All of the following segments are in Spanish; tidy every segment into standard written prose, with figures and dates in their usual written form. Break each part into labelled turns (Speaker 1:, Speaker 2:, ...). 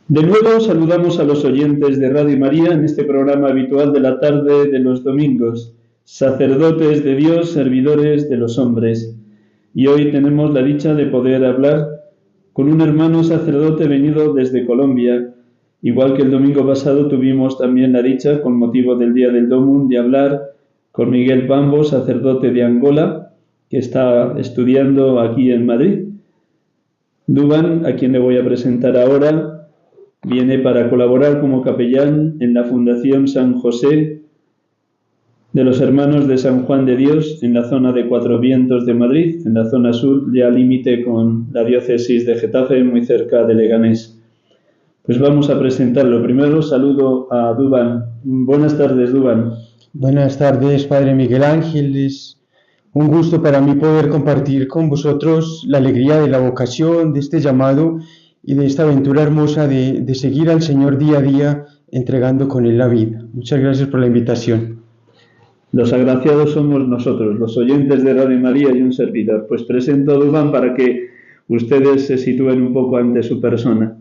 Speaker 1: De nuevo saludamos a los oyentes de Radio María en este programa habitual de la tarde de los domingos, sacerdotes de Dios, servidores de los hombres. Y hoy tenemos la dicha de poder hablar con un hermano sacerdote venido desde Colombia. Igual que el domingo pasado tuvimos también la dicha, con motivo del Día del Domum, de hablar con Miguel Pambo, sacerdote de Angola, que está estudiando aquí en Madrid. Duván, a quien le voy a presentar ahora, viene para colaborar como capellán en la Fundación San José de los Hermanos de San Juan de Dios en la zona de Cuatro Vientos de Madrid, en la zona sur, ya límite con la diócesis de Getafe, muy cerca de Leganés. Pues vamos a presentarlo. Primero saludo a Duván. Buenas tardes, Duván.
Speaker 2: Buenas tardes, Padre Miguel Ángel. Es un gusto para mí poder compartir con vosotros la alegría de la vocación, de este llamado y de esta aventura hermosa de seguir al Señor día a día, entregando con Él la vida. Muchas gracias por la invitación.
Speaker 1: Los agraciados somos nosotros, los oyentes de Radio María y un servidor. Pues presento a Duván para que ustedes se sitúen un poco ante su persona.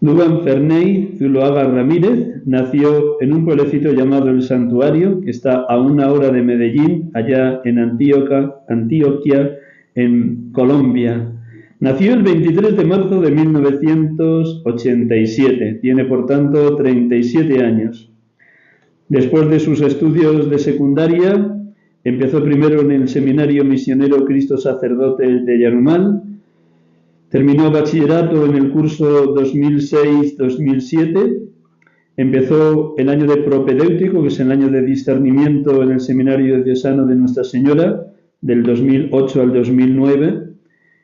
Speaker 1: Duván Ferney Zuloaga Ramírez nació en un pueblecito llamado El Santuario, que está a 1 hora de Medellín, allá en Antioquia, en Colombia. Nació el 23 de marzo de 1987, tiene por tanto 37 años. Después de sus estudios de secundaria, empezó primero en el Seminario Misionero Cristo Sacerdote de Yarumal, terminó bachillerato en el curso 2006-2007, empezó el año de propedéutico, que es el año de discernimiento en el Seminario Diocesano de Nuestra Señora, del 2008 al 2009.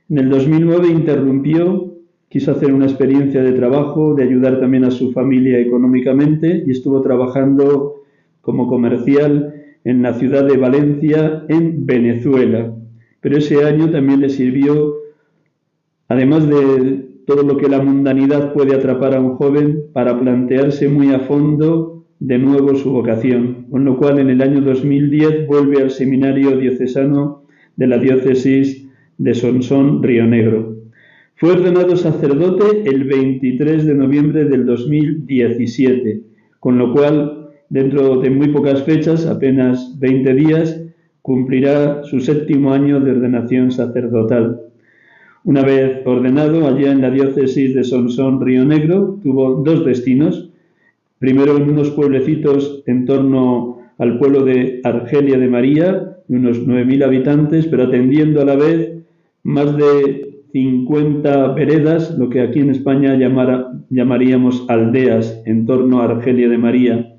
Speaker 1: En el 2009 interrumpió, quiso hacer una experiencia de trabajo, de ayudar también a su familia económicamente, y estuvo trabajando como comercial en la ciudad de Valencia, en Venezuela. Pero ese año también le sirvió, además de todo lo que la mundanidad puede atrapar a un joven, para plantearse muy a fondo de nuevo su vocación, con lo cual en el año 2010 vuelve al Seminario Diocesano de la Diócesis de Sonsón, Río Negro. Fue ordenado sacerdote el 23 de noviembre del 2017, con lo cual, dentro de muy pocas fechas, apenas 20 días, cumplirá su 7º año de ordenación sacerdotal. Una vez ordenado, allá en la diócesis de Sonsón, Río Negro, tuvo 2 destinos. Primero en unos pueblecitos en torno al pueblo de Argelia de María, de unos 9.000 habitantes, pero atendiendo a la vez más de 50 veredas, lo que aquí en España llamaríamos aldeas, en torno a Argelia de María.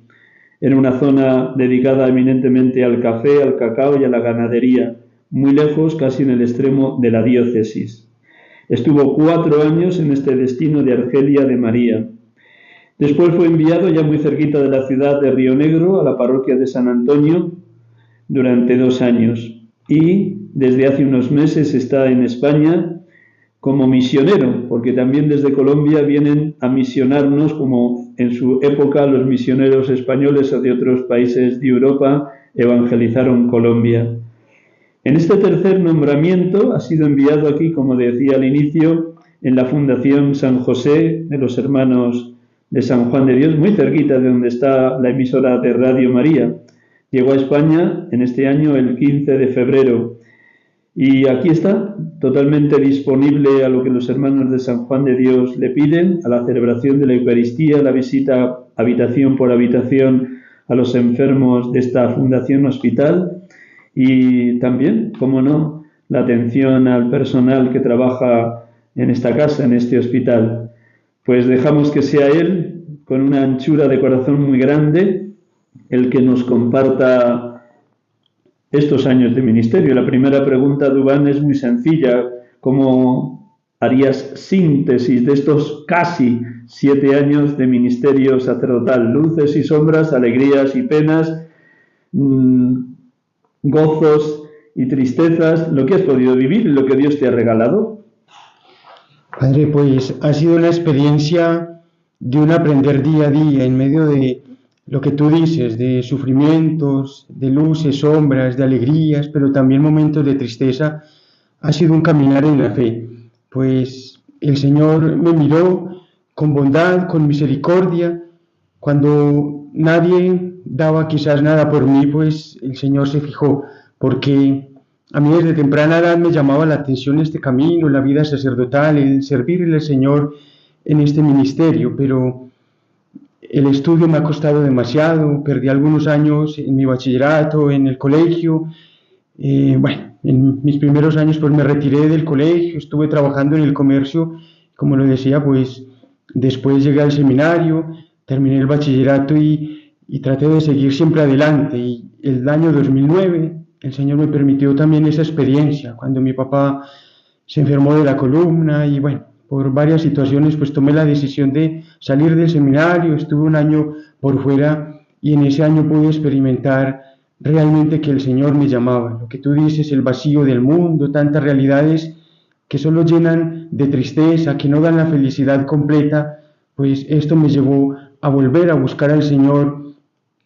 Speaker 1: Era una zona dedicada eminentemente al café, al cacao y a la ganadería, muy lejos, casi en el extremo de la diócesis. Estuvo 4 años en este destino de Argelia de María. Después fue enviado, ya muy cerquita de la ciudad de Río Negro, a la parroquia de San Antonio durante 2 años. Y desde hace unos meses está en España como misionero, porque también desde Colombia vienen a misionarnos, como en su época los misioneros españoles o de otros países de Europa evangelizaron Colombia. En este tercer nombramiento ha sido enviado aquí, como decía al inicio, en la Fundación San José de los Hermanos de San Juan de Dios, muy cerquita de donde está la emisora de Radio María. Llegó a España en este año el 15 de febrero y aquí está, totalmente disponible a lo que los hermanos de San Juan de Dios le piden, a la celebración de la Eucaristía, la visita habitación por habitación a los enfermos de esta fundación hospital y también, como no, la atención al personal que trabaja en esta casa, en este hospital. Pues dejamos que sea Él, con una anchura de corazón muy grande, el que nos comparta estos años de ministerio. La primera pregunta, Duván, es muy sencilla. ¿Cómo harías síntesis de estos casi 7 años de ministerio sacerdotal? Luces y sombras, alegrías y penas, gozos y tristezas, lo que has podido vivir y lo que Dios te ha regalado.
Speaker 2: Padre, pues ha sido una experiencia de un aprender día a día en medio de lo que tú dices, de sufrimientos, de luces, sombras, de alegrías, pero también momentos de tristeza. Ha sido un caminar en la fe, pues el Señor me miró con bondad, con misericordia. Cuando nadie daba quizás nada por mí, pues el Señor se fijó, porque a mí desde temprana edad me llamaba la atención este camino, la vida sacerdotal, el servirle al Señor en este ministerio, pero el estudio me ha costado demasiado, perdí algunos años en mi bachillerato, en el colegio. Bueno, en mis primeros años pues me retiré del colegio, estuve trabajando en el comercio, como lo decía, pues después llegué al seminario, terminé el bachillerato y traté de seguir siempre adelante. Y el año 2009 el Señor me permitió también esa experiencia, cuando mi papá se enfermó de la columna y bueno, por varias situaciones pues tomé la decisión de salir del seminario, estuve un año por fuera y en ese año pude experimentar realmente que el Señor me llamaba. Lo que tú dices, el vacío del mundo, tantas realidades que solo llenan de tristeza, que no dan la felicidad completa, pues esto me llevó a volver a buscar al Señor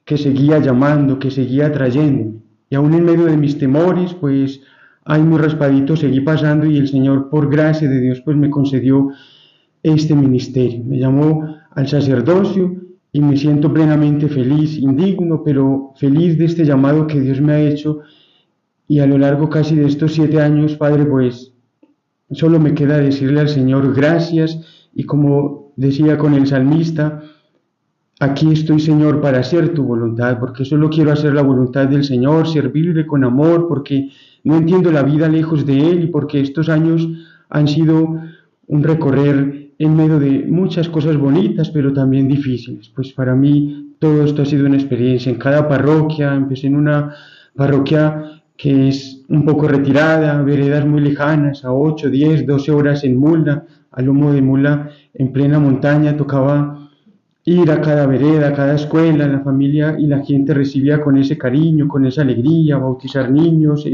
Speaker 2: que seguía llamando, que seguía trayéndome. Y aún en medio de mis temores, pues ahí muy raspadito seguí pasando y el Señor, por gracia de Dios, pues me concedió este ministerio. Me llamó al sacerdocio y me siento plenamente feliz, indigno, pero feliz de este llamado que Dios me ha hecho. Y a lo largo casi de estos 7 años, Padre, pues solo me queda decirle al Señor gracias y como decía con el salmista, aquí estoy, Señor, para hacer tu voluntad, porque solo quiero hacer la voluntad del Señor, servirle con amor, porque no entiendo la vida lejos de Él y porque estos años han sido un recorrer en medio de muchas cosas bonitas, pero también difíciles. Pues para mí todo esto ha sido una experiencia. En cada parroquia, empecé en una parroquia que es un poco retirada, veredas muy lejanas, a 8, 10, 12 horas en mula, a lomo de mula, en plena montaña, tocaba ir a cada vereda, a cada escuela, la familia y la gente recibía con ese cariño, con esa alegría, bautizar niños,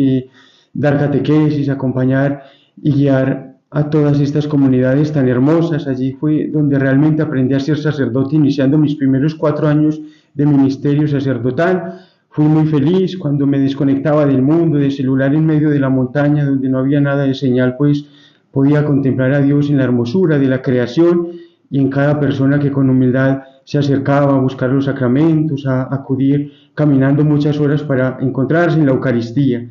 Speaker 2: dar catequesis, acompañar y guiar a todas estas comunidades tan hermosas. Allí fue donde realmente aprendí a ser sacerdote, iniciando mis primeros 4 años de ministerio sacerdotal. Fui muy feliz cuando me desconectaba del mundo, del celular en medio de la montaña, donde no había nada de señal, pues podía contemplar a Dios en la hermosura de la creación y en cada persona que con humildad se acercaba a buscar los sacramentos, a acudir caminando muchas horas para encontrarse en la Eucaristía.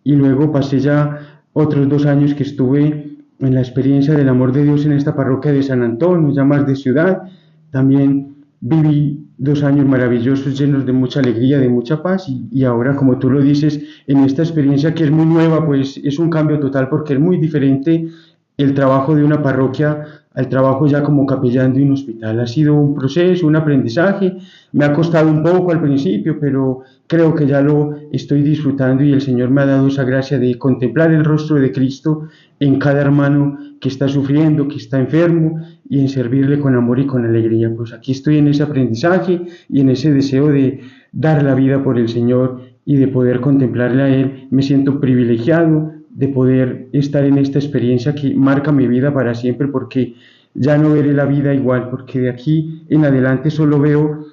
Speaker 2: Y luego pasé ya otros 2 años que estuve en la experiencia del amor de Dios en esta parroquia de San Antonio, ya más de ciudad. También viví 2 años maravillosos, llenos de mucha alegría, de mucha paz, y ahora, como tú lo dices, en esta experiencia que es muy nueva, pues es un cambio total porque es muy diferente el trabajo de una parroquia al trabajo ya como capellán de un hospital. Ha sido un proceso, un aprendizaje, me ha costado un poco al principio, pero creo que ya lo estoy disfrutando y el Señor me ha dado esa gracia de contemplar el rostro de Cristo en cada hermano que está sufriendo, que está enfermo, y en servirle con amor y con alegría. Pues aquí estoy en ese aprendizaje y en ese deseo de dar la vida por el Señor y de poder contemplarle a Él. Me siento privilegiado de poder estar en esta experiencia que marca mi vida para siempre, porque ya no veré la vida igual, porque de aquí en adelante solo veo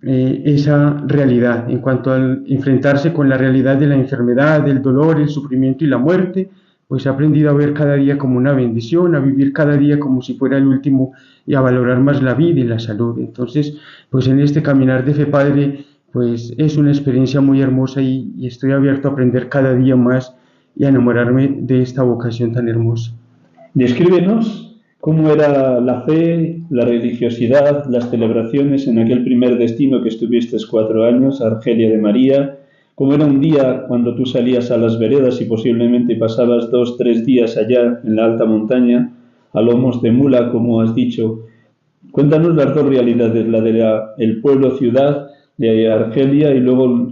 Speaker 2: esa realidad. En cuanto al enfrentarse con la realidad de la enfermedad, del dolor, el sufrimiento y la muerte, pues he aprendido a ver cada día como una bendición, a vivir cada día como si fuera el último y a valorar más la vida y la salud. Entonces, pues en este caminar de fe, Padre, pues es una experiencia muy hermosa y estoy abierto a aprender cada día más y a enamorarme de esta vocación tan hermosa.
Speaker 1: Descríbenos cómo era la fe, la religiosidad, las celebraciones en aquel primer destino que estuviste 4 años, Argelia de María. ¿Cómo era un día cuando tú salías a las veredas y posiblemente pasabas 2, 3 días allá en la alta montaña, a lomos de mula, como has dicho? Cuéntanos las 2 realidades, la del pueblo-ciudad de Argelia y luego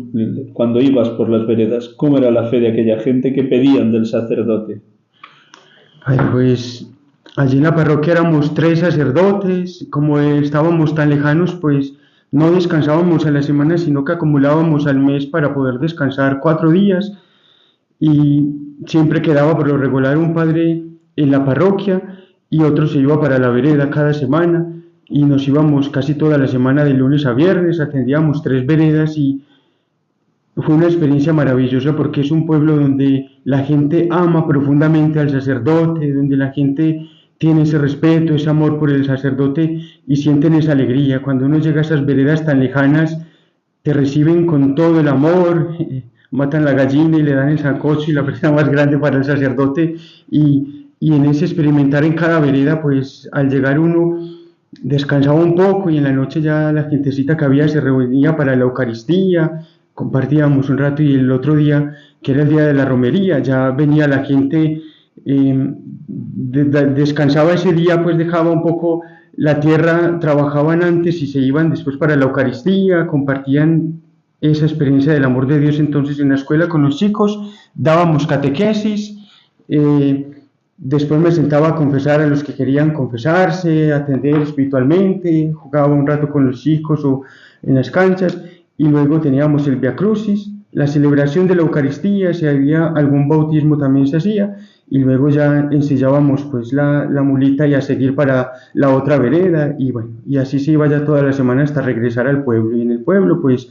Speaker 1: cuando ibas por las veredas. ¿Cómo era la fe de aquella gente? ¿Qué pedían del sacerdote?
Speaker 2: Pues allí en la parroquia éramos 3 sacerdotes, como estábamos tan lejanos, pues no descansábamos a la semana, sino que acumulábamos al mes para poder descansar 4 días, y siempre quedaba por lo regular un padre en la parroquia y otro se iba para la vereda cada semana, y nos íbamos casi toda la semana de lunes a viernes, atendíamos 3 veredas y fue una experiencia maravillosa porque es un pueblo donde la gente ama profundamente al sacerdote, donde la gente tiene ese respeto, ese amor por el sacerdote y sienten esa alegría. Cuando uno llega a esas veredas tan lejanas, te reciben con todo el amor, matan la gallina y le dan el sancocho y la prenda más grande para el sacerdote y en ese experimentar en cada vereda, pues al llegar uno descansaba un poco y en la noche ya la gentecita que había se reunía para la Eucaristía, compartíamos un rato y el otro día, que era el día de la romería, ya venía la gente, descansaba ese día, pues dejaba un poco la tierra, trabajaban antes y se iban después para la Eucaristía, compartían esa experiencia del amor de Dios. Entonces en la escuela con los chicos dábamos catequesis, después me sentaba a confesar a los que querían confesarse, atender espiritualmente, jugaba un rato con los chicos o en las canchas y luego teníamos el Via Crucis, la celebración de la Eucaristía, si había algún bautismo también se hacía y luego ya ensillábamos pues la mulita y a seguir para la otra vereda y bueno, y así se iba ya toda la semana hasta regresar al pueblo y en el pueblo pues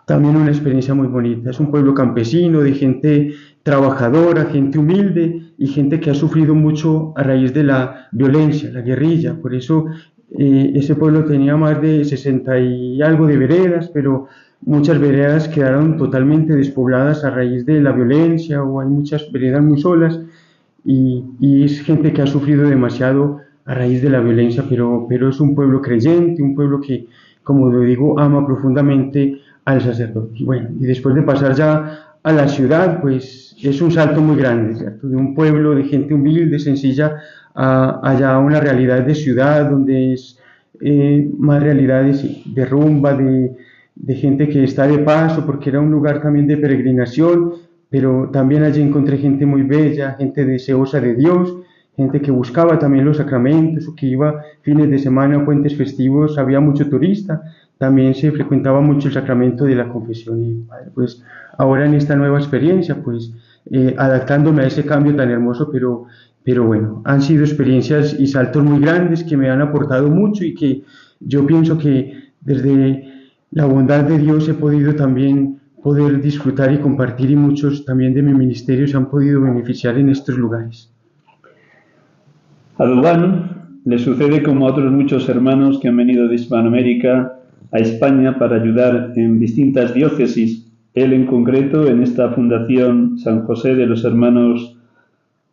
Speaker 2: también una experiencia muy bonita. Es un pueblo campesino, de gente trabajadora, gente humilde y gente que ha sufrido mucho a raíz de la violencia, la guerrilla. Por eso ese pueblo tenía más de 60 y algo de veredas, pero muchas veredas quedaron totalmente despobladas a raíz de la violencia o hay muchas veredas muy solas y es gente que ha sufrido demasiado a raíz de la violencia, pero es un pueblo creyente, un pueblo que, como lo digo, ama profundamente al sacerdote. Y bueno, y después de pasar ya a la ciudad, pues es un salto muy grande, ¿cierto? De un pueblo de gente humilde, sencilla, a ya una realidad de ciudad, donde es más realidades de rumba, de gente que está de paso, porque era un lugar también de peregrinación, pero también allí encontré gente muy bella, gente deseosa de Dios, gente que buscaba también los sacramentos o que iba fines de semana, puentes festivos, había mucho turista, también se frecuentaba mucho el sacramento de la confesión y pues ahora en esta nueva experiencia pues adaptándome a ese cambio tan hermoso, pero bueno, han sido experiencias y saltos muy grandes que me han aportado mucho y que yo pienso que desde la bondad de Dios he podido también poder disfrutar y compartir y muchos también de mi ministerio se han podido beneficiar en estos lugares.
Speaker 1: A Dubán le sucede como a otros muchos hermanos que han venido de Hispanoamérica a España para ayudar en distintas diócesis. Él en concreto en esta Fundación San José de los Hermanos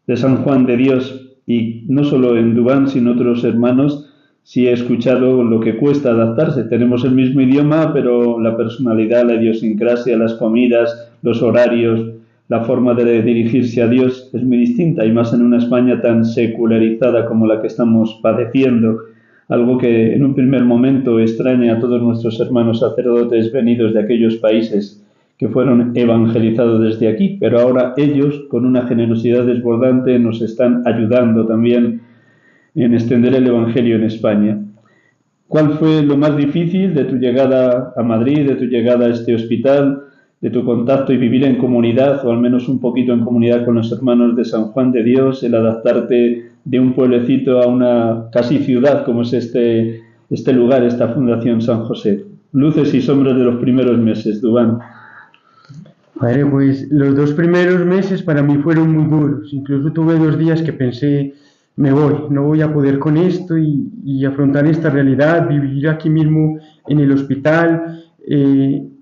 Speaker 1: de San Juan de Dios y no solo en Dubán sino otros hermanos, sí he escuchado lo que cuesta adaptarse. Tenemos el mismo idioma, pero la personalidad, la idiosincrasia, las comidas, los horarios, la forma de dirigirse a Dios es muy distinta y más en una España tan secularizada como la que estamos padeciendo, algo que en un primer momento extraña a todos nuestros hermanos sacerdotes venidos de aquellos países que fueron evangelizados desde aquí, pero ahora ellos, con una generosidad desbordante, nos están ayudando también en extender el Evangelio en España. ¿Cuál fue lo más difícil de tu llegada a Madrid, de tu llegada a este hospital, de tu contacto y vivir en comunidad, o al menos un poquito en comunidad con los hermanos de San Juan de Dios, el adaptarte de un pueblecito a una casi ciudad como es este lugar, esta Fundación San José? Luces y sombras de los primeros meses, Dubán.
Speaker 2: Padre, pues los 2 primeros meses para mí fueron muy duros. Incluso tuve 2 días que pensé, me voy, no voy a poder con esto y afrontar esta realidad, vivir aquí mismo en el hospital.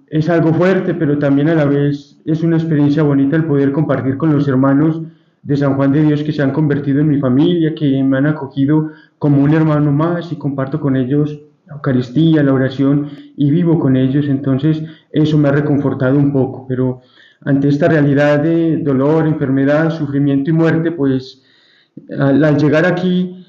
Speaker 2: Es algo fuerte, pero también a la vez es una experiencia bonita el poder compartir con los hermanos de San Juan de Dios que se han convertido en mi familia, que me han acogido como un hermano más y comparto con ellos la Eucaristía, la oración y vivo con ellos. Entonces eso me ha reconfortado un poco, pero ante esta realidad de dolor, enfermedad, sufrimiento y muerte, pues al llegar aquí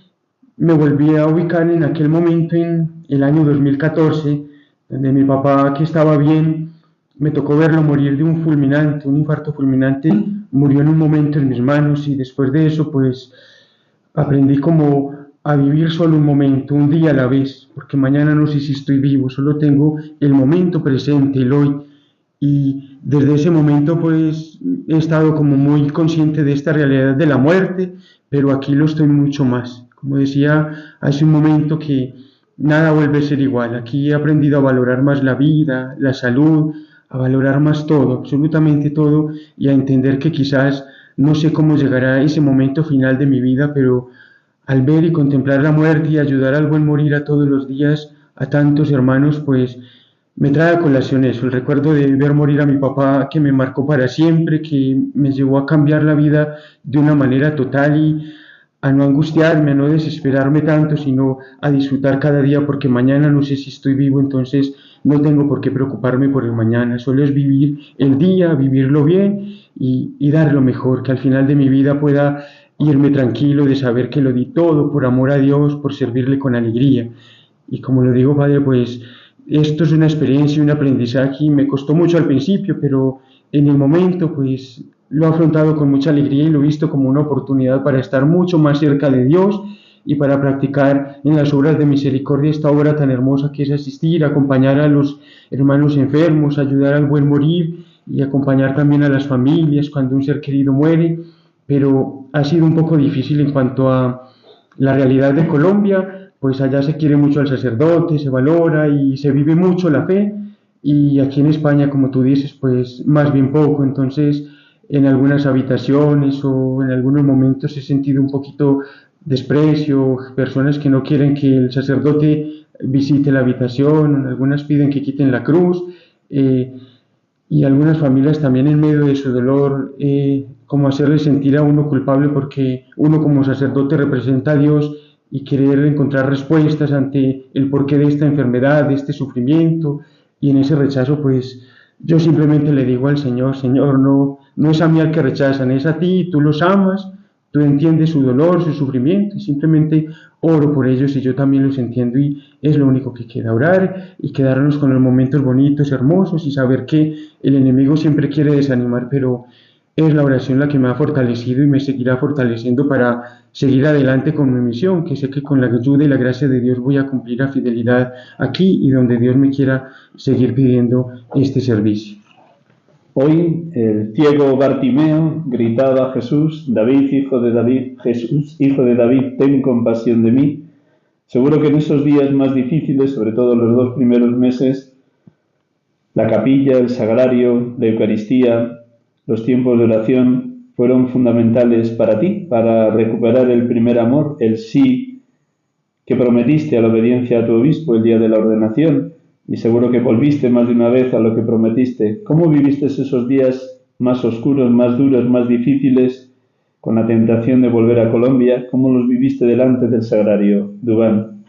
Speaker 2: me volví a ubicar en aquel momento en el año 2014, donde mi papá, que estaba bien, me tocó verlo morir de un fulminante, un infarto fulminante, murió en un momento en mis manos y después de eso pues aprendí como a vivir solo un momento, un día a la vez, porque mañana no sé si estoy vivo, solo tengo el momento presente, el hoy. Y desde ese momento pues he estado como muy consciente de esta realidad de la muerte, pero aquí lo estoy mucho más. Como decía hace un momento que nada vuelve a ser igual. Aquí he aprendido a valorar más la vida, la salud, a valorar más todo, absolutamente todo, y a entender que quizás no sé cómo llegará ese momento final de mi vida, pero al ver y contemplar la muerte y ayudar al buen morir a todos los días a tantos hermanos, pues me trae a colación eso, el recuerdo de ver morir a mi papá que me marcó para siempre, que me llevó a cambiar la vida de una manera total y a no angustiarme, a no desesperarme tanto, sino a disfrutar cada día porque mañana no sé si estoy vivo, entonces no tengo por qué preocuparme por el mañana, solo es vivir el día, vivirlo bien y dar lo mejor, que al final de mi vida pueda irme tranquilo de saber que lo di todo por amor a Dios, por servirle con alegría. Y como lo digo, Padre, pues esto es una experiencia y un aprendizaje y me costó mucho al principio, pero en el momento pues lo he afrontado con mucha alegría y lo he visto como una oportunidad para estar mucho más cerca de Dios y para practicar en las obras de misericordia esta obra tan hermosa que es asistir, acompañar a los hermanos enfermos, ayudar al buen morir y acompañar también a las familias cuando un ser querido muere, pero ha sido un poco difícil en cuanto a la realidad de Colombia, pues allá se quiere mucho al sacerdote, se valora y se vive mucho la fe, y aquí en España, como tú dices, pues más bien poco, entonces en algunas habitaciones o en algunos momentos he sentido un poquito desprecio, personas que no quieren que el sacerdote visite la habitación, algunas piden que quiten la cruz, y algunas familias también en medio de su dolor, como hacerle sentir a uno culpable porque uno como sacerdote representa a Dios y querer encontrar respuestas ante el porqué de esta enfermedad, de este sufrimiento, y en ese rechazo pues yo simplemente le digo al Señor, Señor, no es a mí al que rechazan, es a ti, tú los amas, tú entiendes su dolor, su sufrimiento, y simplemente oro por ellos y yo también los entiendo y es lo único que queda, orar y quedarnos con los momentos bonitos, hermosos y saber que el enemigo siempre quiere desanimar, pero es la oración la que me ha fortalecido y me seguirá fortaleciendo para seguir adelante con mi misión, que sé que con la ayuda y la gracia de Dios voy a cumplir a fidelidad aquí y donde Dios me quiera seguir pidiendo este servicio.
Speaker 1: Hoy el ciego Bartimeo gritaba a Jesús, David, hijo de David, Jesús, hijo de David, ten compasión de mí. Seguro que en esos días más difíciles, sobre todo los 2 primeros meses, la capilla, el sagrario, la Eucaristía, los tiempos de oración fueron fundamentales para ti, para recuperar el primer amor, el sí que prometiste a la obediencia a tu obispo el día de la ordenación, y seguro que volviste más de una vez a lo que prometiste. ¿Cómo viviste esos días más oscuros, más duros, más difíciles, con la tentación de volver a Colombia? ¿Cómo los viviste delante del sagrario, Dubán?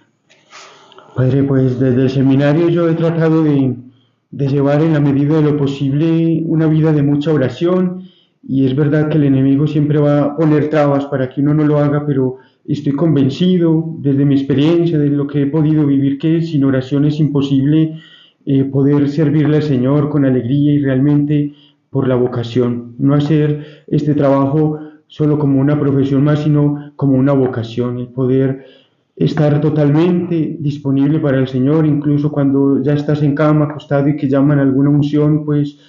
Speaker 2: Padre, pues desde el seminario yo he tratado de llevar en la medida de lo posible una vida de mucha oración, y es verdad que el enemigo siempre va a poner trabas para que uno no lo haga, pero estoy convencido desde mi experiencia, de lo que he podido vivir, que sin oración es imposible poder servirle al Señor con alegría y realmente por la vocación, no hacer este trabajo solo como una profesión más, sino como una vocación, el poder estar totalmente disponible para el Señor, incluso cuando ya estás en cama, acostado y que llaman a alguna unción, pues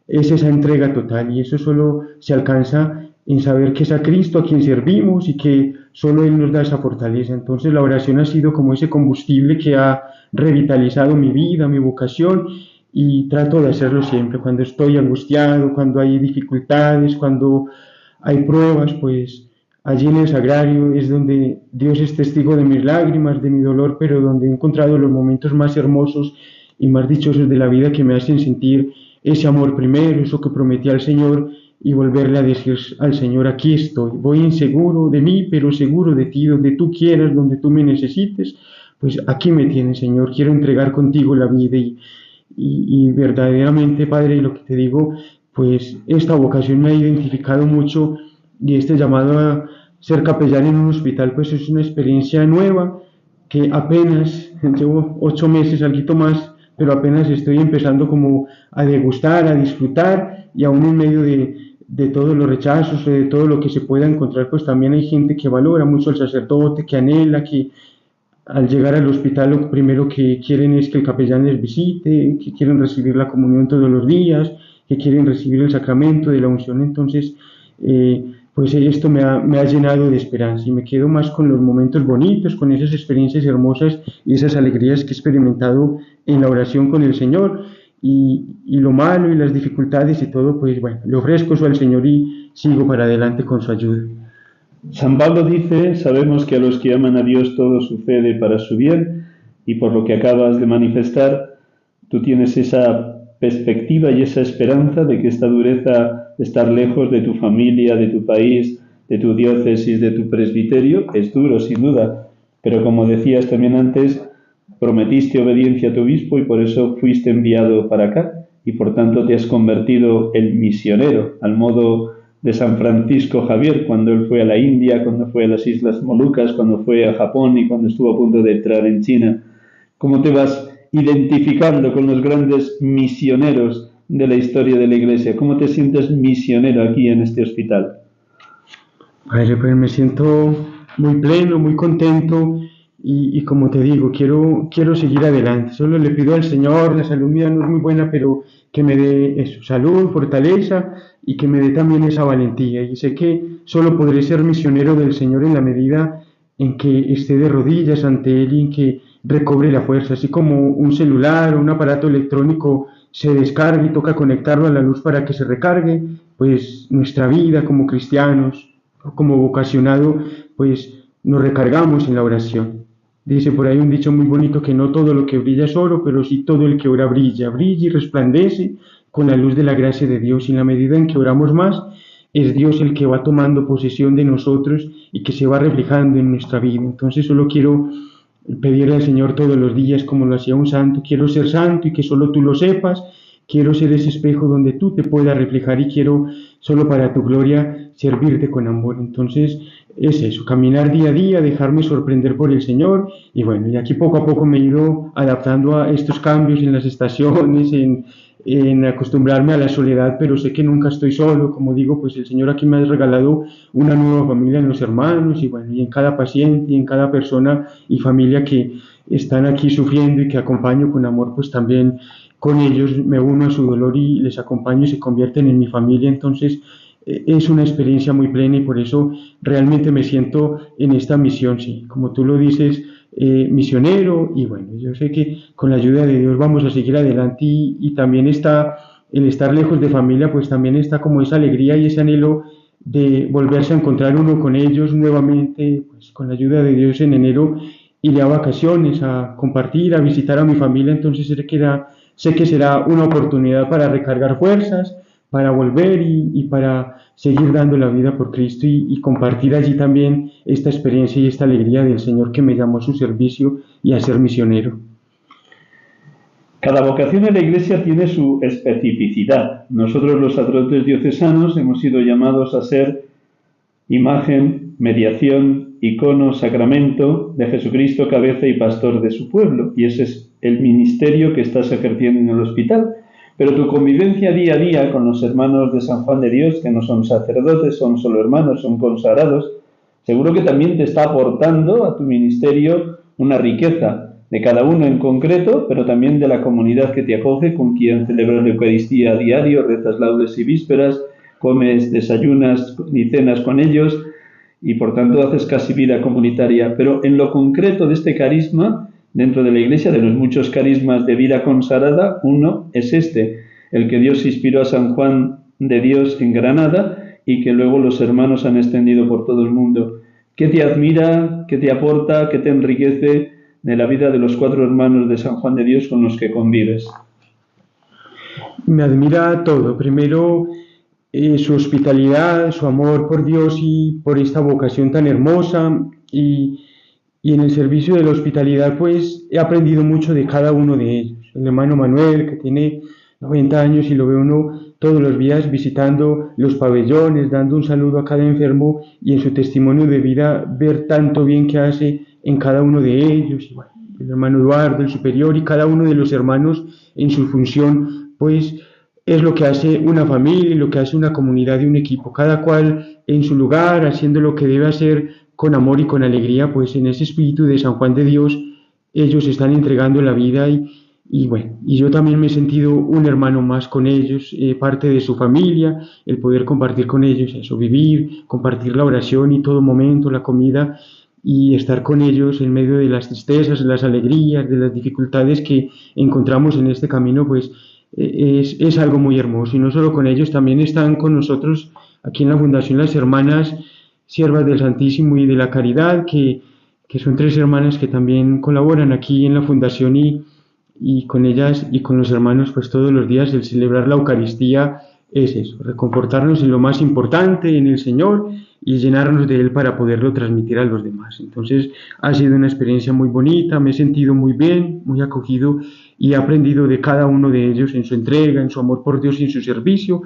Speaker 2: es esa entrega total, y eso solo se alcanza en saber que es a Cristo a quien servimos y que solo Él nos da esa fortaleza. Entonces la oración ha sido como ese combustible que ha revitalizado mi vida, mi vocación, y trato de hacerlo siempre, cuando estoy angustiado, cuando hay dificultades, cuando hay pruebas, pues allí en el sagrario es donde Dios es testigo de mis lágrimas, de mi dolor, pero donde he encontrado los momentos más hermosos y más dichosos de la vida, que me hacen sentir ese amor primero, eso que prometí al Señor, y volverle a decir al Señor, aquí estoy, voy inseguro de mí, pero seguro de ti, donde tú quieras, donde tú me necesites, pues aquí me tienes, Señor, quiero entregar contigo la vida y verdaderamente, Padre, lo que te digo, pues esta vocación me ha identificado mucho, y este llamado a ser capellán en un hospital pues es una experiencia nueva que apenas llevo 8 meses, algo más, pero apenas estoy empezando como a degustar, a disfrutar, y aún en medio de todos los rechazos, de todo lo que se pueda encontrar, pues también hay gente que valora mucho al sacerdote, que anhela, que al llegar al hospital lo primero que quieren es que el capellán les visite, que quieren recibir la comunión todos los días, que quieren recibir el sacramento de la unción. Entonces, pues esto me ha llenado de esperanza y me quedo más con los momentos bonitos, con esas experiencias hermosas y esas alegrías que he experimentado en la oración con el Señor. y lo malo y las dificultades y todo, pues bueno, le ofrezco eso al Señor y sigo para adelante con su ayuda.
Speaker 1: San Pablo dice, sabemos que a los que aman a Dios todo sucede para su bien, y por lo que acabas de manifestar, tú tienes esa perspectiva y esa esperanza de que esta dureza de estar lejos de tu familia, de tu país, de tu diócesis, de tu presbiterio, es duro sin duda, pero como decías también antes, prometiste obediencia a tu obispo y por eso fuiste enviado para acá y por tanto te has convertido en misionero, al modo de San Francisco Javier, cuando él fue a la India, cuando fue a las Islas Molucas, cuando fue a Japón y cuando estuvo a punto de entrar en China. ¿Cómo te vas identificando con los grandes misioneros de la historia de la Iglesia? ¿Cómo te sientes misionero aquí en este hospital?
Speaker 2: Padre, pues me siento muy pleno, muy contento y como te digo, quiero seguir adelante. Solo le pido al Señor, la salud mía no es muy buena, pero que me dé eso, salud, fortaleza y que me dé también esa valentía. Y sé que solo podré ser misionero del Señor en la medida en que esté de rodillas ante Él y en que recobre la fuerza. Así como un celular o un aparato electrónico se descarga y toca conectarlo a la luz para que se recargue, pues nuestra vida como cristianos, como vocacionado, pues nos recargamos en la oración. Dice por ahí un dicho muy bonito que no todo lo que brilla es oro, pero sí todo el que ora brilla, brilla y resplandece con la luz de la gracia de Dios. Y en la medida en que oramos más, es Dios el que va tomando posesión de nosotros y que se va reflejando en nuestra vida. Entonces solo quiero pedirle al Señor todos los días, como lo hacía un santo, quiero ser santo y que solo tú lo sepas, quiero ser ese espejo donde tú te puedas reflejar y quiero solo para tu gloria servirte con amor. Entonces es eso, caminar día a día, dejarme sorprender por el Señor y bueno, y aquí poco a poco me he ido adaptando a estos cambios en las estaciones, en acostumbrarme a la soledad, pero sé que nunca estoy solo, como digo, pues el Señor aquí me ha regalado una nueva familia en los hermanos y bueno, y en cada paciente y en cada persona y familia que están aquí sufriendo y que acompaño con amor, pues también con ellos me uno a su dolor y les acompaño y se convierten en mi familia. Entonces es una experiencia muy plena y por eso realmente me siento en esta misión, sí, como tú lo dices, misionero y bueno, yo sé que con la ayuda de Dios vamos a seguir adelante y también está el estar lejos de familia, pues también está como esa alegría y ese anhelo de volverse a encontrar uno con ellos nuevamente, pues con la ayuda de Dios en enero iré a vacaciones, a compartir, a visitar a mi familia, entonces sé que será una oportunidad para recargar fuerzas, para volver y para seguir dando la vida por Cristo y compartir allí también esta experiencia y esta alegría del Señor que me llamó a su servicio y a ser misionero.
Speaker 1: Cada vocación en la Iglesia tiene su especificidad. Nosotros los sacerdotes diocesanos hemos sido llamados a ser imagen, mediación, icono, sacramento de Jesucristo, cabeza y pastor de su pueblo. Y ese es el ministerio que estás ejerciendo en el hospital. Pero tu convivencia día a día con los hermanos de San Juan de Dios, que no son sacerdotes, son solo hermanos, son consagrados, seguro que también te está aportando a tu ministerio una riqueza de cada uno en concreto, pero también de la comunidad que te acoge, con quien celebras la Eucaristía a diario, rezas laudes y vísperas, comes, desayunas y cenas con ellos y por tanto haces casi vida comunitaria. Pero en lo concreto de este carisma, dentro de la Iglesia, de los muchos carismas de vida consagrada, uno es este, el que Dios inspiró a San Juan de Dios en Granada y que luego los hermanos han extendido por todo el mundo. ¿Qué te admira, qué te aporta, qué te enriquece de la vida de los 4 hermanos de San Juan de Dios con los que convives?
Speaker 2: Me admira todo. Primero, su hospitalidad, su amor por Dios y por esta vocación tan hermosa y en el servicio de la hospitalidad pues he aprendido mucho de cada uno de ellos. El hermano Manuel, que tiene 90 años y lo ve uno todos los días visitando los pabellones, dando un saludo a cada enfermo y en su testimonio de vida ver tanto bien que hace en cada uno de ellos. Y bueno, el hermano Eduardo, el superior y cada uno de los hermanos en su función, pues es lo que hace una familia, lo que hace una comunidad y un equipo, cada cual en su lugar, haciendo lo que debe hacer con amor y con alegría, pues en ese espíritu de San Juan de Dios, ellos están entregando la vida y bueno, y yo también me he sentido un hermano más con ellos, parte de su familia, el poder compartir con ellos eso, vivir, compartir la oración y todo momento, la comida y estar con ellos en medio de las tristezas, de las alegrías, de las dificultades que encontramos en este camino, pues es algo muy hermoso. Y no solo con ellos, también están con nosotros aquí en la Fundación las hermanas Siervas del Santísimo y de la Caridad, que son 3 hermanas que también colaboran aquí en la Fundación y con ellas y con los hermanos, pues todos los días el celebrar la Eucaristía es eso, reconfortarnos en lo más importante, en el Señor, y llenarnos de Él para poderlo transmitir a los demás. Entonces ha sido una experiencia muy bonita, me he sentido muy bien, muy acogido, y he aprendido de cada uno de ellos en su entrega, en su amor por Dios y en su servicio,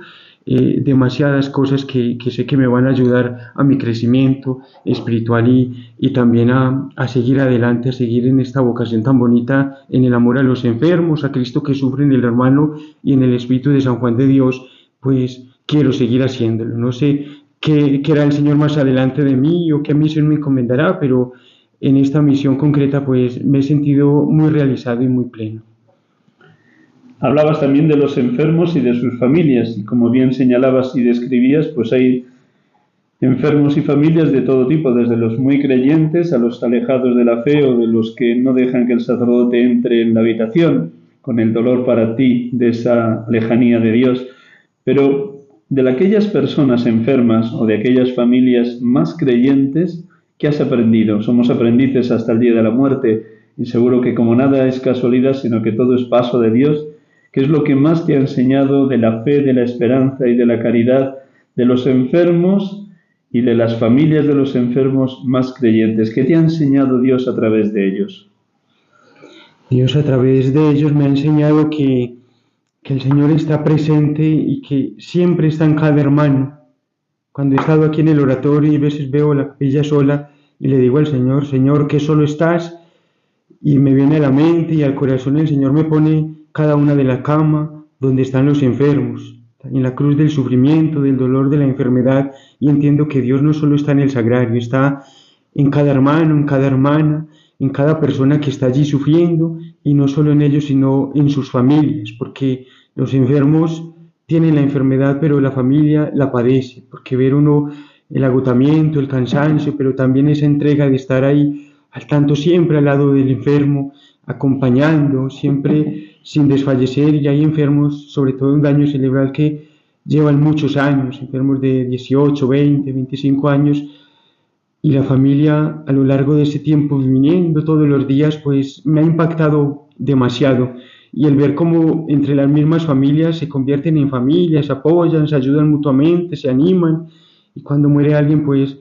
Speaker 2: demasiadas cosas que sé que me van a ayudar a mi crecimiento espiritual y también a seguir adelante, a seguir en esta vocación tan bonita, en el amor a los enfermos, a Cristo que sufre en el hermano y en el Espíritu de San Juan de Dios. Pues quiero seguir haciéndolo. No sé qué hará el Señor más adelante de mí o qué misión me encomendará, pero en esta misión concreta pues me he sentido muy realizado y muy pleno.
Speaker 1: Hablabas también de los enfermos y de sus familias, y como bien señalabas y describías, pues hay enfermos y familias de todo tipo, desde los muy creyentes a los alejados de la fe o de los que no dejan que el sacerdote entre en la habitación, con el dolor para ti de esa lejanía de Dios. Pero de aquellas personas enfermas o de aquellas familias más creyentes, ¿qué has aprendido? Somos aprendices hasta el día de la muerte, y seguro que como nada es casualidad, sino que todo es paso de Dios. ¿Qué es lo que más te ha enseñado de la fe, de la esperanza y de la caridad de los enfermos y de las familias de los enfermos más creyentes? ¿Qué te ha enseñado Dios a través de ellos?
Speaker 2: Dios a través de ellos me ha enseñado que el Señor está presente y que siempre está en cada hermano. Cuando he estado aquí en el oratorio y a veces veo la capilla sola y le digo al Señor, Señor, que solo estás, y me viene a la mente y al corazón el Señor me pone cada una de la cama donde están los enfermos, en la cruz del sufrimiento, del dolor, de la enfermedad, y entiendo que Dios no solo está en el sagrario, está en cada hermano, en cada hermana, en cada persona que está allí sufriendo, y no solo en ellos, sino en sus familias, porque los enfermos tienen la enfermedad, pero la familia la padece, porque ver uno el agotamiento, el cansancio, pero también esa entrega de estar ahí al tanto siempre al lado del enfermo, acompañando, siempre sin desfallecer, y hay enfermos, sobre todo en daño cerebral, que llevan muchos años, enfermos de 18, 20, 25 años, y la familia a lo largo de ese tiempo viniendo todos los días, pues me ha impactado demasiado. Y el ver cómo entre las mismas familias se convierten en familias, se apoyan, se ayudan mutuamente, se animan, y cuando muere alguien, pues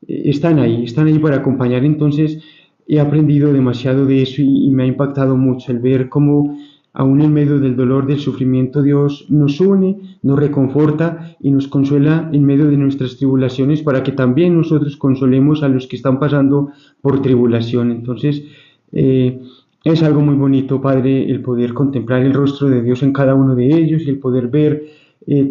Speaker 2: están ahí para acompañar. Entonces he aprendido demasiado de eso y me ha impactado mucho el ver cómo aún en medio del dolor, del sufrimiento, Dios nos une, nos reconforta y nos consuela en medio de nuestras tribulaciones para que también nosotros consolemos a los que están pasando por tribulación. Entonces es algo muy bonito, Padre, el poder contemplar el rostro de Dios en cada uno de ellos y el poder ver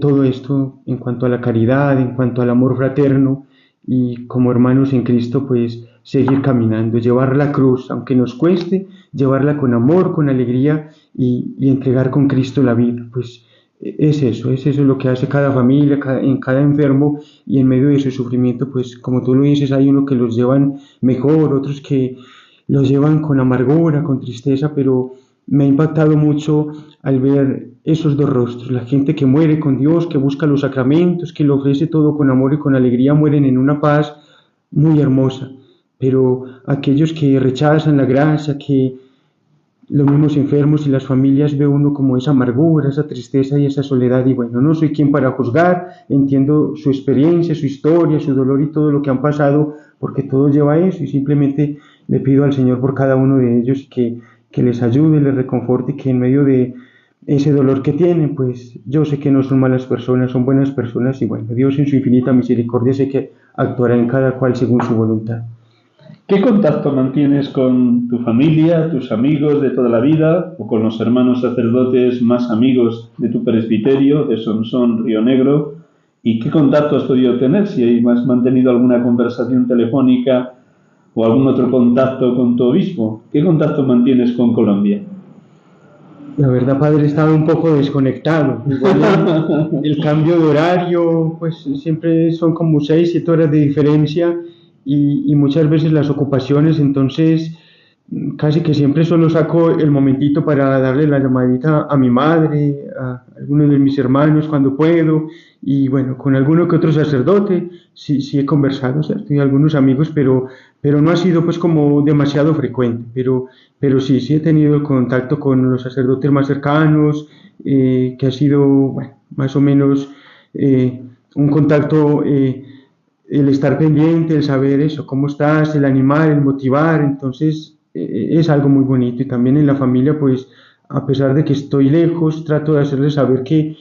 Speaker 2: todo esto en cuanto a la caridad, en cuanto al amor fraterno, y como hermanos en Cristo, pues seguir caminando, llevar la cruz, aunque nos cueste, llevarla con amor, con alegría y entregar con Cristo la vida. Pues es eso lo que hace cada familia, en cada enfermo, y en medio de su sufrimiento, pues como tú lo dices, hay uno que los llevan mejor, otros que los llevan con amargura, con tristeza, pero me ha impactado mucho al ver esos dos rostros, la gente que muere con Dios, que busca los sacramentos, que lo ofrece todo con amor y con alegría, mueren en una paz muy hermosa, pero aquellos que rechazan la gracia, que los mismos enfermos y las familias, ve uno como esa amargura, esa tristeza y esa soledad, y bueno, no soy quien para juzgar, entiendo su experiencia, su historia, su dolor y todo lo que han pasado, porque todo lleva a eso, y simplemente le pido al Señor por cada uno de ellos que les ayude, les reconforte, y que en medio de ese dolor que tienen, pues yo sé que no son malas personas, son buenas personas, y bueno, Dios en su infinita misericordia sé que actuará en cada cual según su voluntad.
Speaker 1: ¿Qué contacto mantienes con tu familia, tus amigos de toda la vida, o con los hermanos sacerdotes más amigos de tu presbiterio, de Sonsón, Río Negro? ¿Y qué contacto has podido tener? Si has mantenido alguna conversación telefónica o algún otro contacto con tu obispo. ¿Qué contacto mantienes con Colombia?
Speaker 2: La verdad, Padre, estaba un poco desconectado. Igual el cambio de horario, pues siempre son como 6, 7 horas de diferencia, y muchas veces las ocupaciones, entonces casi que siempre solo saco el momentito para darle la llamadita a mi madre, a algunos de mis hermanos cuando puedo, y bueno, con alguno que otro sacerdote sí he conversado, ¿cierto? Y algunos amigos, pero no ha sido pues como demasiado frecuente, pero sí he tenido contacto con los sacerdotes más cercanos, que ha sido, bueno, más o menos un contacto, el estar pendiente, el saber eso, cómo estás, el animar, el motivar, entonces es algo muy bonito. Y también en la familia, pues a pesar de que estoy lejos, trato de hacerles saber que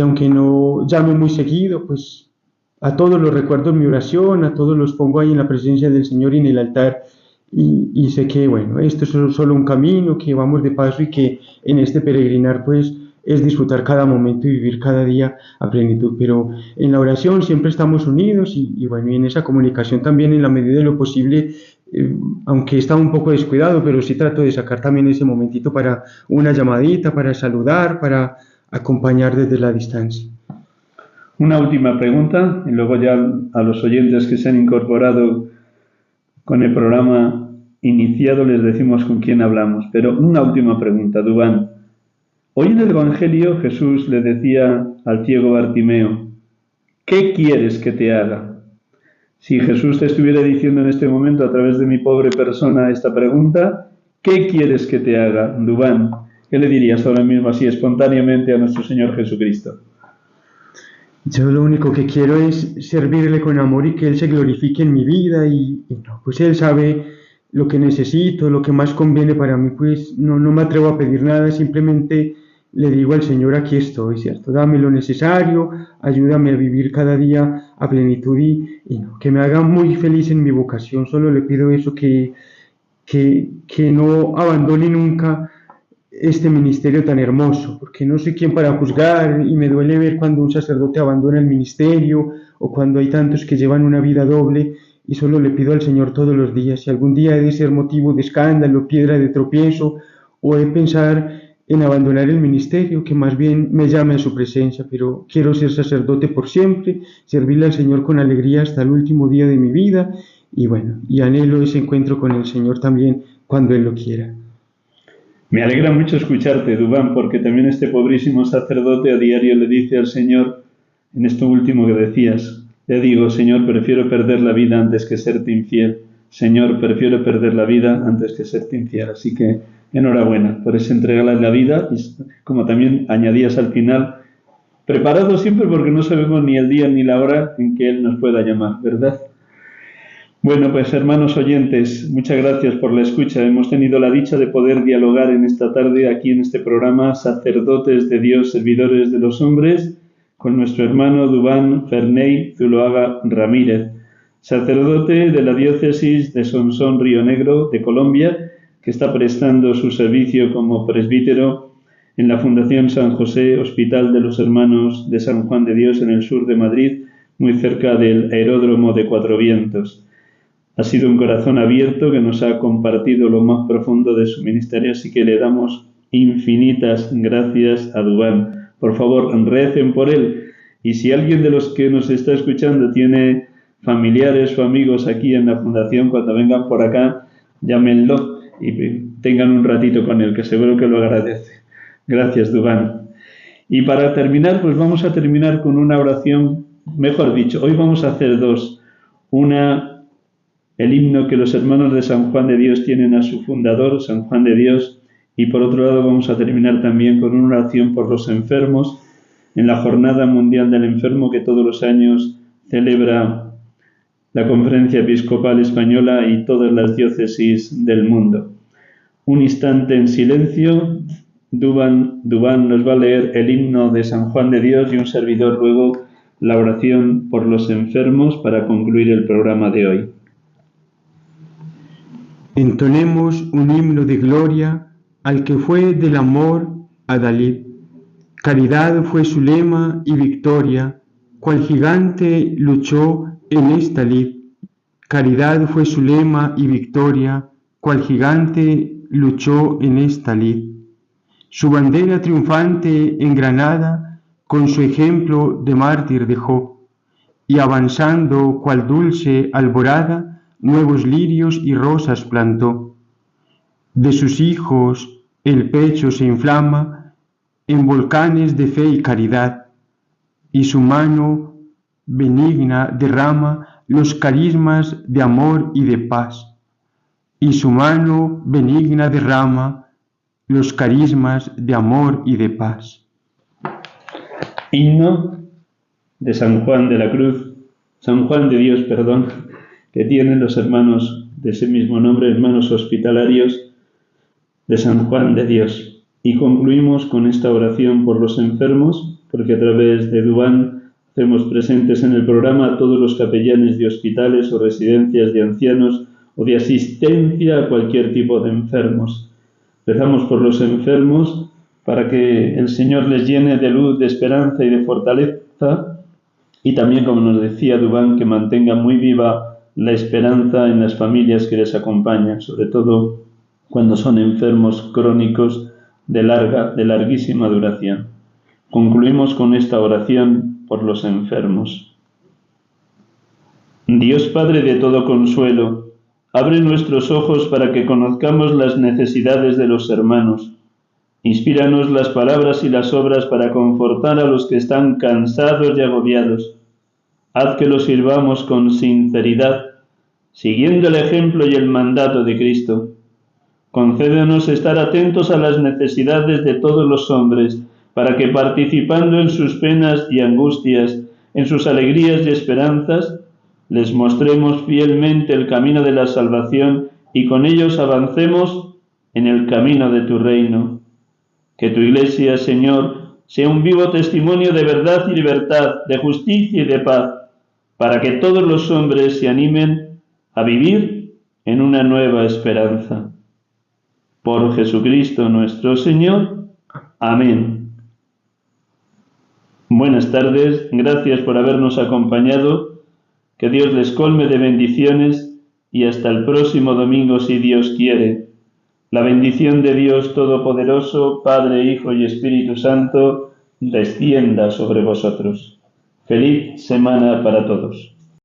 Speaker 2: aunque no llame muy seguido, pues a todos los recuerdo en mi oración, a todos los pongo ahí en la presencia del Señor y en el altar. Y sé que, bueno, esto es solo un camino, que vamos de paso y que en este peregrinar, pues, es disfrutar cada momento y vivir cada día a plenitud. Pero en la oración siempre estamos unidos y bueno, y en esa comunicación también en la medida de lo posible, aunque está un poco descuidado, pero sí trato de sacar también ese momentito para una llamadita, para saludar, para acompañar desde la distancia.
Speaker 1: Una última pregunta y luego ya a los oyentes que se han incorporado con el programa iniciado les decimos con quién hablamos. Pero una última pregunta, Dubán. Hoy en el Evangelio Jesús le decía al ciego Bartimeo, ¿qué quieres que te haga? Si Jesús te estuviera diciendo en este momento a través de mi pobre persona esta pregunta, ¿qué quieres que te haga, Dubán? ¿Qué le dirías ahora mismo así espontáneamente a nuestro Señor Jesucristo?
Speaker 2: Yo lo único que quiero es servirle con amor y que Él se glorifique en mi vida y no, pues Él sabe lo que necesito, lo que más conviene para mí, pues no me atrevo a pedir nada, simplemente le digo al Señor, aquí estoy, ¿cierto? Dame lo necesario, ayúdame a vivir cada día a plenitud y no, que me haga muy feliz en mi vocación, solo le pido eso, que no abandone nunca este ministerio tan hermoso, porque no soy quien para juzgar y me duele ver cuando un sacerdote abandona el ministerio o cuando hay tantos que llevan una vida doble y solo le pido al Señor todos los días, si algún día he de ser motivo de escándalo, piedra de tropiezo o he de pensar en abandonar el ministerio, que más bien me llame a su presencia, pero quiero ser sacerdote por siempre, servirle al Señor con alegría hasta el último día de mi vida y bueno, y anhelo ese encuentro con el Señor también cuando Él lo quiera.
Speaker 1: Me alegra mucho escucharte, Dubán, porque también este pobrísimo sacerdote a diario le dice al Señor, en esto último que decías, le digo, Señor, prefiero perder la vida antes que serte infiel. Señor, prefiero perder la vida antes que serte infiel. Así que enhorabuena por esa entrega a la vida y como también añadías al final, preparado siempre porque no sabemos ni el día ni la hora en que Él nos pueda llamar, ¿verdad? Bueno, pues hermanos oyentes, muchas gracias por la escucha. Hemos tenido la dicha de poder dialogar en esta tarde aquí en este programa Sacerdotes de Dios, Servidores de los Hombres, con nuestro hermano Dubán Ferney Zuloaga Ramírez, sacerdote de la diócesis de Sonsón Río Negro de Colombia, que está prestando su servicio como presbítero en la Fundación San José, Hospital de los Hermanos de San Juan de Dios en el sur de Madrid, muy cerca del aeródromo de Cuatro Vientos. Ha sido un corazón abierto que nos ha compartido lo más profundo de su ministerio, así que le damos infinitas gracias a Dubán. Por favor, recen por él. Y si alguien de los que nos está escuchando tiene familiares o amigos aquí en la Fundación, cuando vengan por acá, llámenlo y tengan un ratito con él, que seguro que lo agradece. Gracias, Dubán. Y para terminar, pues vamos a terminar con una oración, mejor dicho, hoy vamos a hacer dos. Una, el himno que los hermanos de San Juan de Dios tienen a su fundador, San Juan de Dios, y por otro lado vamos a terminar también con una oración por los enfermos en la Jornada Mundial del Enfermo que todos los años celebra la Conferencia Episcopal Española y todas las diócesis del mundo. Un instante en silencio, Dubán nos va a leer el himno de San Juan de Dios y un servidor luego la oración por los enfermos para concluir el programa de hoy.
Speaker 2: Entonemos un himno de gloria al que fue del amor adalid. Caridad fue su lema y victoria, cual gigante luchó en esta lid. Caridad fue su lema y victoria, cual gigante luchó en esta lid. Su bandera triunfante en Granada, con su ejemplo de mártir dejó, y avanzando cual dulce alborada, nuevos lirios y rosas plantó. de sus hijos el pecho se inflama en volcanes de fe y caridad, y su mano benigna derrama los carismas de amor y de paz, y su mano benigna derrama los carismas de amor y de paz.
Speaker 1: Himno de San Juan de la Cruz, San Juan de Dios, perdón, que tienen los hermanos de ese mismo nombre, hermanos hospitalarios de San Juan de Dios. Y concluimos con esta oración por los enfermos, porque a través de Dubán hacemos presentes en el programa a todos los capellanes de hospitales o residencias de ancianos o de asistencia a cualquier tipo de enfermos. Rezamos por los enfermos para que el Señor les llene de luz, de esperanza y de fortaleza, y también, como nos decía Dubán, que mantenga muy viva la esperanza en las familias que les acompañan, sobre todo cuando son enfermos crónicos de larguísima duración. Concluimos con esta oración por los enfermos. Dios Padre de todo consuelo, abre nuestros ojos para que conozcamos las necesidades de los hermanos. Inspíranos las palabras y las obras para confortar a los que están cansados y agobiados. Haz que los sirvamos con sinceridad, siguiendo el ejemplo y el mandato de Cristo. Concédenos estar atentos a las necesidades de todos los hombres, para que participando en sus penas y angustias, en sus alegrías y esperanzas, les mostremos fielmente el camino de la salvación y con ellos avancemos en el camino de tu reino. Que tu Iglesia, Señor, sea un vivo testimonio de verdad y libertad, de justicia y de paz, para que todos los hombres se animen a vivir en una nueva esperanza. Por Jesucristo nuestro Señor. Amén. Buenas tardes, gracias por habernos acompañado. Que Dios les colme de bendiciones y hasta el próximo domingo si Dios quiere. La bendición de Dios Todopoderoso, Padre, Hijo y Espíritu Santo, descienda sobre vosotros. Feliz semana para todos.